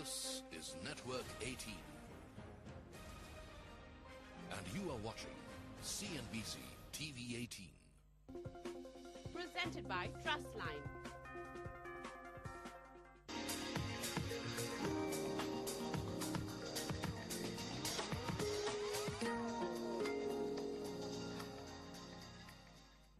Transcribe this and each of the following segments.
This is Network 18. And you are watching CNBC TV 18. Presented by Trustline.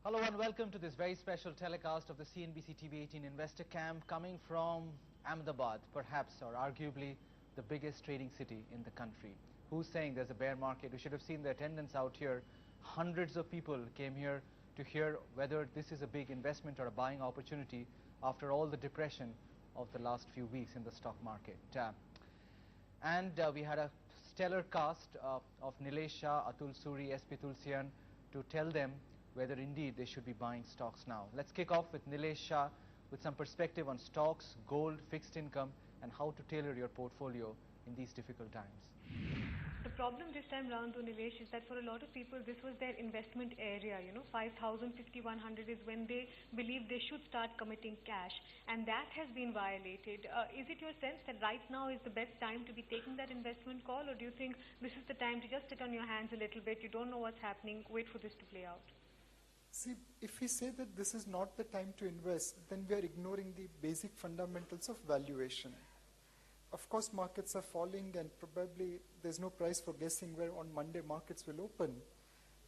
Hello and welcome to this very special telecast of the CNBC TV 18 Investor Camp coming from Ahmedabad, perhaps or arguably the biggest trading city in the country. Who's saying there's a bear market? You should have seen the attendance out here. Hundreds of people came here to hear whether this is a big investment or a buying opportunity after all the depression of the last few weeks in the stock market. We had a stellar cast of Nilesh Shah, Atul Suri, SP Tulsian to tell them whether indeed they should be buying stocks now. Let's kick off with Nilesh Shah with some perspective on stocks, gold, fixed income, and how to tailor your portfolio in these difficult times. The problem this time round, though, Nilesh, is that for a lot of people, this was their investment area. 5,000, 5,100 is when they believe they should start committing cash, and that has been violated. Is it your sense that right now is the best time to be taking that investment call, or do you think this is the time to just sit on your hands a little bit, you don't know what's happening, wait for this to play out? See, if we say that this is not the time to invest, then we are ignoring the basic fundamentals of valuation. Of course, markets are falling and probably there's no price for guessing where on Monday markets will open.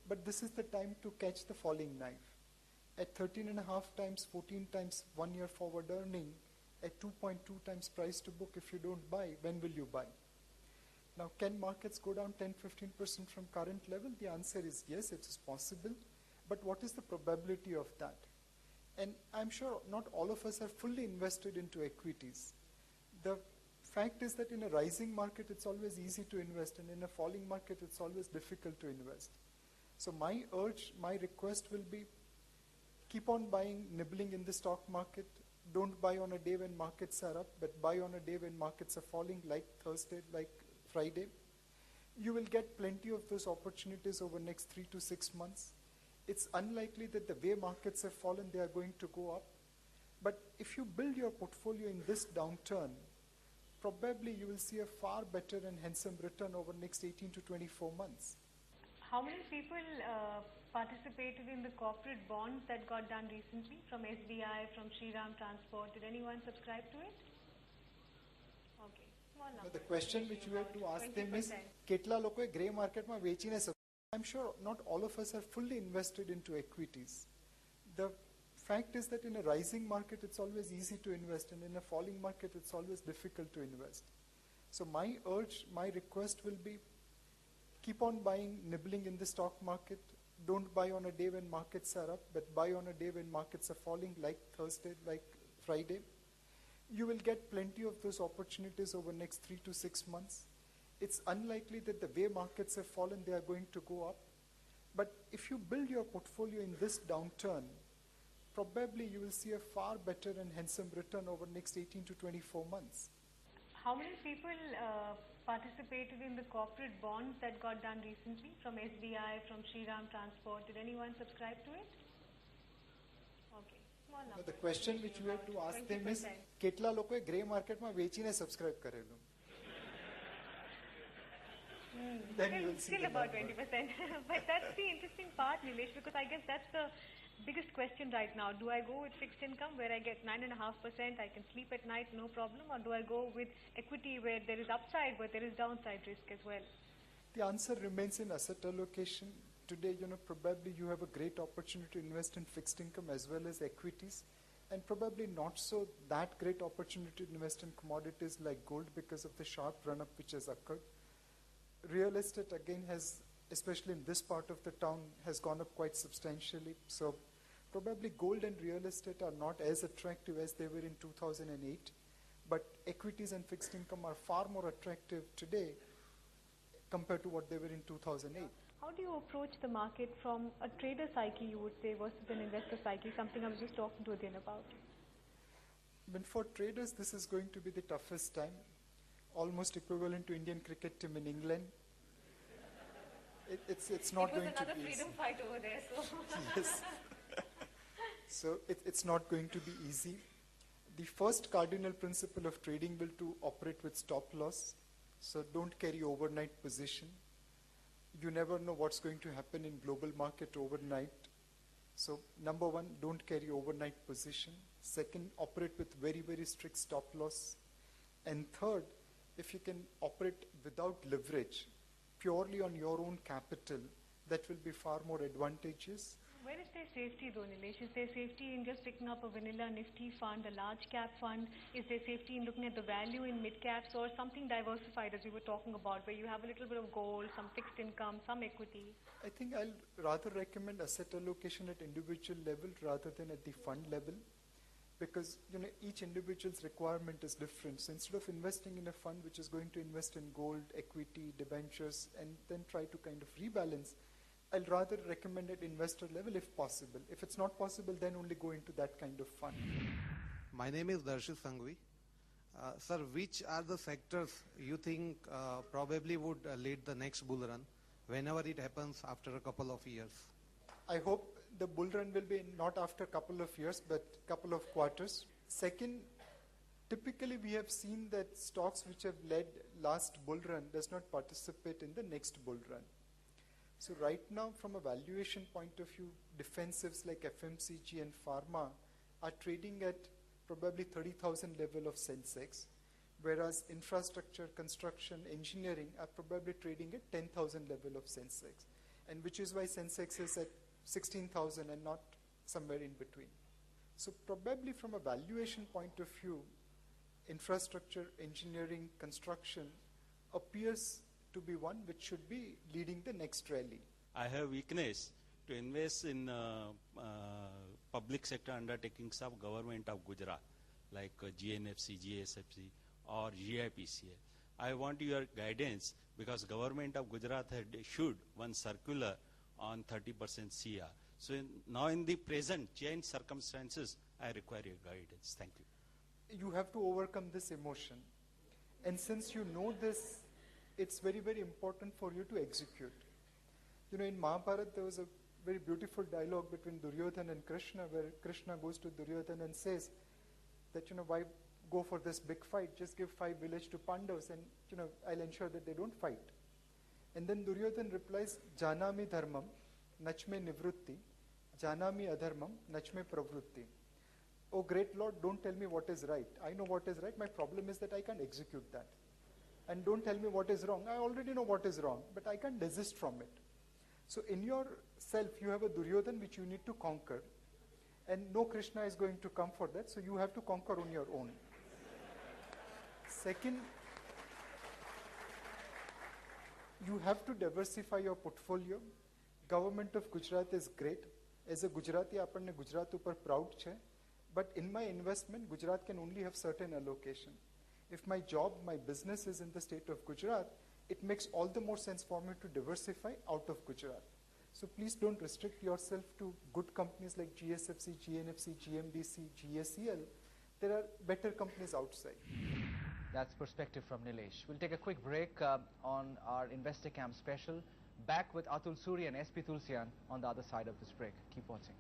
But this is the time to catch the falling knife. At 13.5 times, 14 times 1 year forward earning, at 2.2 times price to book, if you don't buy, when will you buy? Now, can markets go down 10-15% from current level? The answer is yes, it is possible. But what is the probability of that? And I'm sure not all of us are fully invested into equities. The fact is that in a rising market, it's always easy to invest, and in a falling market, it's always difficult to invest. So my request will be, keep on buying, nibbling in the stock market. Don't buy on a day when markets are up, but buy on a day when markets are falling, like Thursday, like Friday. You will get plenty of those opportunities over the next 3 to 6 months. It's unlikely that the way markets have fallen, they are going to go up. But if you build your portfolio in this downturn, probably you will see a far better and handsome return over the next 18 to 24 months. How many people participated in the corporate bonds that got done recently from SBI, from Shriram Transport? Did anyone subscribe to it? Okay. Small number. The question which you have to ask them is, કેટલા લોકોએ grey market માં વેચીને? I'm sure not all of us are fully invested into equities. The fact is that in a rising market, it's always easy to invest, and in a falling market, it's always difficult to invest. So my request will be, keep on buying, nibbling in the stock market. Don't buy on a day when markets are up, but buy on a day when markets are falling, like Thursday, like Friday. You will get plenty of those opportunities over the next 3 to 6 months. It's unlikely that the way markets have fallen, they are going to go up. But if you build your portfolio in this downturn, probably you will see a far better and handsome return over the next 18 to 24 months. How many people participated in the corporate bonds that got done recently from SBI, from Shriram Transport? Did anyone subscribe to it? Okay. Small number. The question which you have to ask them is, કેટલા લોકોએ grey market માં વેચીને subscribe કરેલું? Then you will see still about 20%. But that's the interesting part, Nilesh, because I guess that's the biggest question right now. Do I go with fixed income where I get 9.5%, I can sleep at night, no problem, or do I go with equity where there is upside but there is downside risk as well? The answer remains in asset allocation. Today, probably you have a great opportunity to invest in fixed income as well as equities, and probably not so that great opportunity to invest in commodities like gold because of the sharp run-up which has occurred. Real estate again has, especially in this part of the town, has gone up quite substantially. So probably gold and real estate are not as attractive as they were in 2008. But equities and fixed income are far more attractive today compared to what they were in 2008. How do you approach the market from a trader psyche, you would say, versus an investor psyche, something I was just talking to Adin about? But for traders, this is going to be the toughest time. Almost equivalent to Indian cricket team in England. It's not going to be easy. It was another freedom fight over there, so. Yes. So it's not going to be easy. The first cardinal principle of trading will to operate with stop loss. So don't carry overnight position. You never know what's going to happen in global market overnight. So number one, don't carry overnight position. Second, operate with very, very strict stop loss. And third, if you can operate without leverage, purely on your own capital, that will be far more advantageous. Where is there safety though, Nilesh? Is there safety in just picking up a vanilla Nifty fund, a large cap fund? Is there safety in looking at the value in mid caps or something diversified as we were talking about, where you have a little bit of gold, some fixed income, some equity? I think I'll rather recommend asset allocation at individual level rather than at the fund level, because each individual's requirement is different. So instead of investing in a fund which is going to invest in gold, equity, debentures, and then try to kind of rebalance, I'll rather recommend at investor level if possible. If it's not possible, then only go into that kind of fund. My name is Darshit Sanghvi. Sir, which are the sectors you think probably would lead the next bull run whenever it happens after a couple of years? I hope the bull run will be not after a couple of years, but couple of quarters. Second, typically we have seen that stocks which have led last bull run does not participate in the next bull run. So right now, from a valuation point of view, defensives like FMCG and pharma are trading at probably 30,000 level of Sensex, whereas infrastructure, construction, engineering are probably trading at 10,000 level of Sensex, and which is why Sensex is at 16,000 and not somewhere in between. So probably from a valuation point of view, infrastructure, engineering, construction appears to be one which should be leading the next rally. I have weakness to invest in public sector undertakings of government of Gujarat, like GNFC, GSFC or GIPCL. I want your guidance because government of Gujarat had issued one circular on 30% CR. So now in the present change circumstances, I require your guidance. Thank you. You have to overcome this emotion. And since you know this, it's very, very important for you to execute. In Mahabharata, there was a very beautiful dialogue between Duryodhana and Krishna, where Krishna goes to Duryodhana and says that, why go for this big fight? Just give 5 villages to Pandavas and, I'll ensure that they don't fight. And then Duryodhana replies, Janami dharmam, nachme nivrutti, janami adharmam, nachme pravrutti. Oh great Lord, don't tell me what is right. I know what is right. My problem is that I can't execute that. And don't tell me what is wrong. I already know what is wrong, but I can't desist from it. So in yourself, you have a Duryodhana which you need to conquer. And no Krishna is going to come for that, so you have to conquer on your own. Second, you have to diversify your portfolio. Government of Gujarat is great. As a Gujarati, આપણને ગુજરાત ઉપર proud છે. But in my investment, Gujarat can only have certain allocation. If my job, my business is in the state of Gujarat, it makes all the more sense for me to diversify out of Gujarat. So please don't restrict yourself to good companies like GSFC, GNFC, GMDC, GSEL. There are better companies outside. That's perspective from Nilesh. We'll take a quick break on our Investor Camp special. Back with Atul Suri and SP Tulsian on the other side of this break. Keep watching.